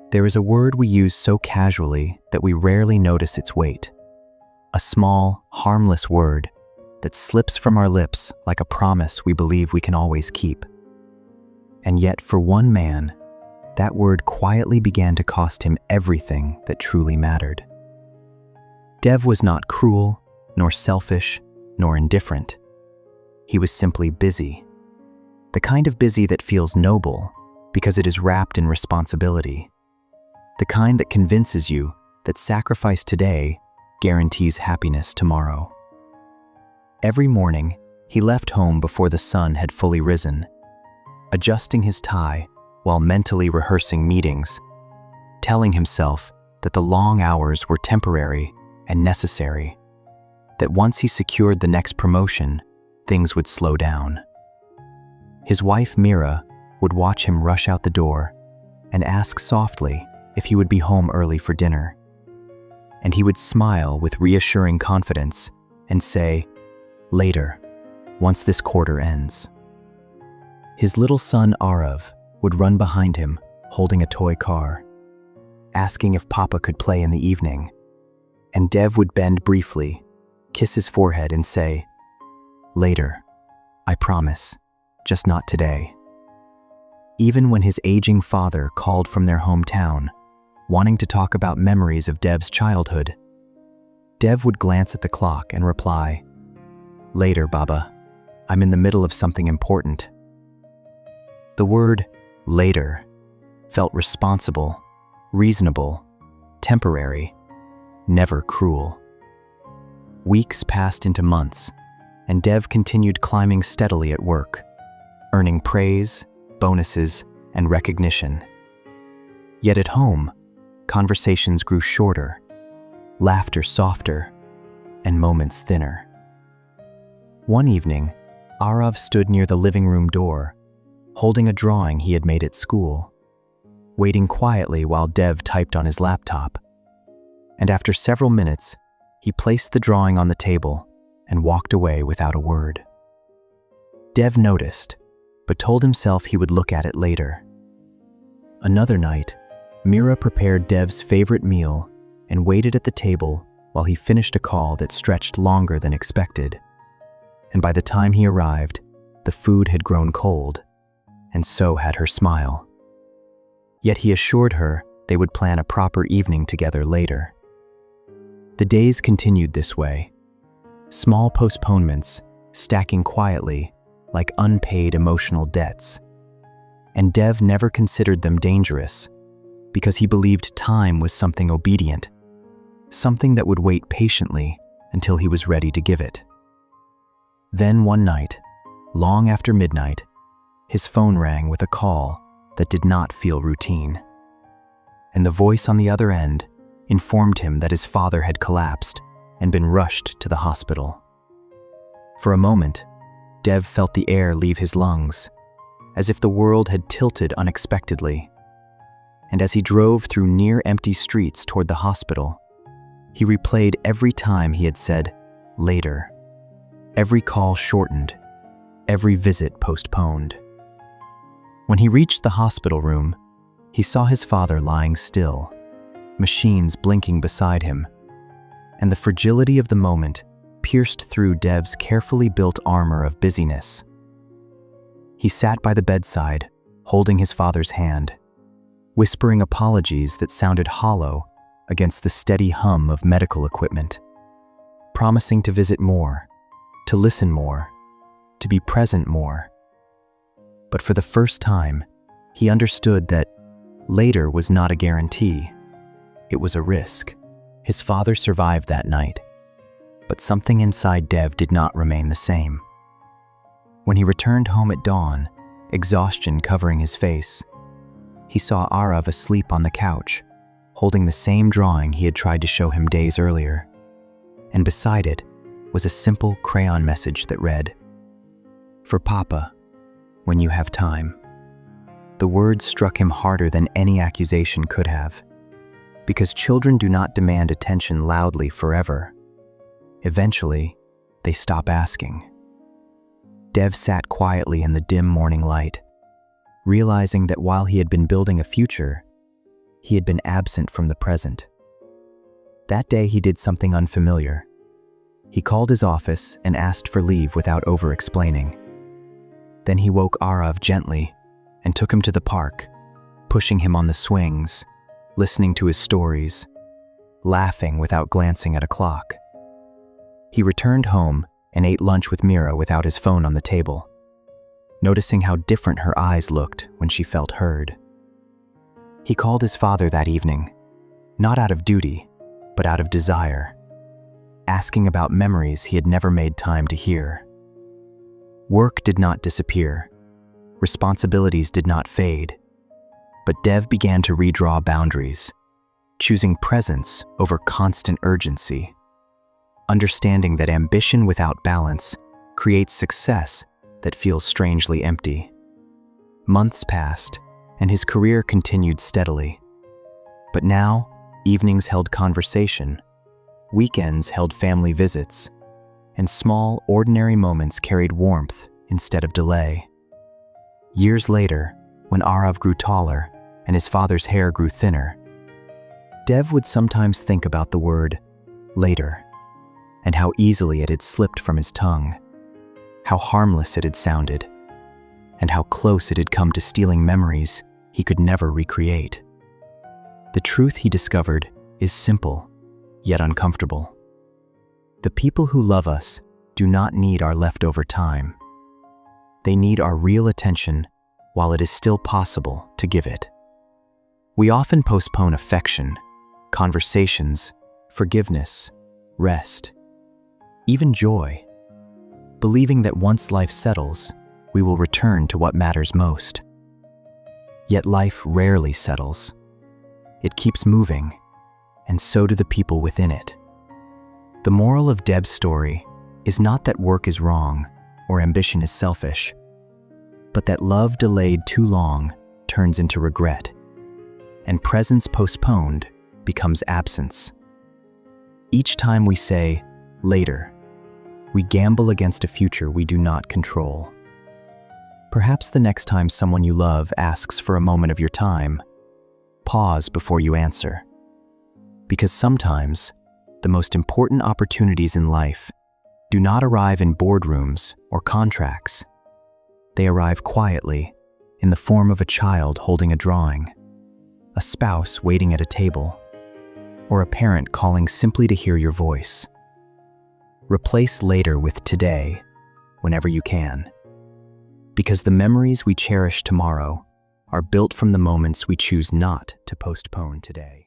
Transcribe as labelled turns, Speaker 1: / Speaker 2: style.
Speaker 1: There is a word we use so casually that we rarely notice its weight. A small, harmless word that slips from our lips like a promise we believe we can always keep. And yet, for one man, that word quietly began to cost him everything that truly mattered. Dev was not cruel, nor selfish, nor indifferent. He was simply busy. The kind of busy that feels noble because it is wrapped in responsibility. The kind that convinces you that sacrifice today guarantees happiness tomorrow. Every morning, he left home before the sun had fully risen, adjusting his tie while mentally rehearsing meetings, telling himself that the long hours were temporary and necessary, that once he secured the next promotion, things would slow down. His wife, Mira, would watch him rush out the door and ask softly if he would be home early for dinner. And he would smile with reassuring confidence and say, "Later, once this quarter ends." His little son, Arav, would run behind him, holding a toy car, asking if Papa could play in the evening. And Dev would bend briefly, kiss his forehead and say, "Later, I promise, just not today." Even when his aging father called from their hometown, wanting to talk about memories of Dev's childhood, Dev would glance at the clock and reply, "Later, Baba, I'm in the middle of something important." The word later felt responsible, reasonable, temporary, never cruel. Weeks passed into months, and Dev continued climbing steadily at work, earning praise, bonuses, and recognition. Yet at home, conversations grew shorter, laughter softer, and moments thinner. One evening, Arav stood near the living room door, holding a drawing he had made at school, waiting quietly while Dev typed on his laptop. And after several minutes, he placed the drawing on the table and walked away without a word. Dev noticed, but told himself he would look at it later. Another night, Mira prepared Dev's favorite meal and waited at the table while he finished a call that stretched longer than expected. And by the time he arrived, the food had grown cold, and so had her smile. Yet he assured her they would plan a proper evening together later. The days continued this way, small postponements stacking quietly like unpaid emotional debts. And Dev never considered them dangerous because he believed time was something obedient, something that would wait patiently until he was ready to give it. Then one night, long after midnight, his phone rang with a call that did not feel routine. And the voice on the other end informed him that his father had collapsed and been rushed to the hospital. For a moment, Dev felt the air leave his lungs, as if the world had tilted unexpectedly. And as he drove through near-empty streets toward the hospital, he replayed every time he had said, "later," every call shortened, every visit postponed. When he reached the hospital room, he saw his father lying still, machines blinking beside him, and the fragility of the moment pierced through Dev's carefully built armor of busyness. He sat by the bedside, holding his father's hand, whispering apologies that sounded hollow against the steady hum of medical equipment, promising to visit more, to listen more, to be present more. But for the first time, he understood that later was not a guarantee. It was a risk. His father survived that night, but something inside Dev did not remain the same. When he returned home at dawn, exhaustion covering his face, he saw Arav asleep on the couch, holding the same drawing he had tried to show him days earlier. And beside it was a simple crayon message that read, "For Papa, when you have time." The words struck him harder than any accusation could have, because children do not demand attention loudly forever. Eventually, they stop asking. Dev sat quietly in the dim morning light, realizing that while he had been building a future, he had been absent from the present. That day he did something unfamiliar. He called his office and asked for leave without over-explaining. Then he woke Arav gently and took him to the park, pushing him on the swings, listening to his stories, laughing without glancing at a clock. He returned home and ate lunch with Mira without his phone on the table, noticing how different her eyes looked when she felt heard. He called his father that evening, not out of duty, but out of desire, asking about memories he had never made time to hear. Work did not disappear, responsibilities did not fade, but Dev began to redraw boundaries, choosing presence over constant urgency, understanding that ambition without balance creates success that feels strangely empty. Months passed, and his career continued steadily. But now, evenings held conversation, weekends held family visits, and small, ordinary moments carried warmth instead of delay. Years later, when Arav grew taller and his father's hair grew thinner, Dev would sometimes think about the word later, and how easily it had slipped from his tongue, how harmless it had sounded, and how close it had come to stealing memories he could never recreate. The truth he discovered is simple, yet uncomfortable. The people who love us do not need our leftover time. They need our real attention while it is still possible to give it. We often postpone affection, conversations, forgiveness, rest, even joy, believing that once life settles, we will return to what matters most. Yet life rarely settles. It keeps moving, and so do the people within it. The moral of Deb's story is not that work is wrong or ambition is selfish, but that love delayed too long turns into regret, and presence postponed becomes absence. Each time we say, later, we gamble against a future we do not control. Perhaps the next time someone you love asks for a moment of your time, pause before you answer. Because sometimes, the most important opportunities in life do not arrive in boardrooms or contracts. They arrive quietly, in the form of a child holding a drawing, a spouse waiting at a table, or a parent calling simply to hear your voice. Replace later with today, whenever you can. Because the memories we cherish tomorrow are built from the moments we choose not to postpone today.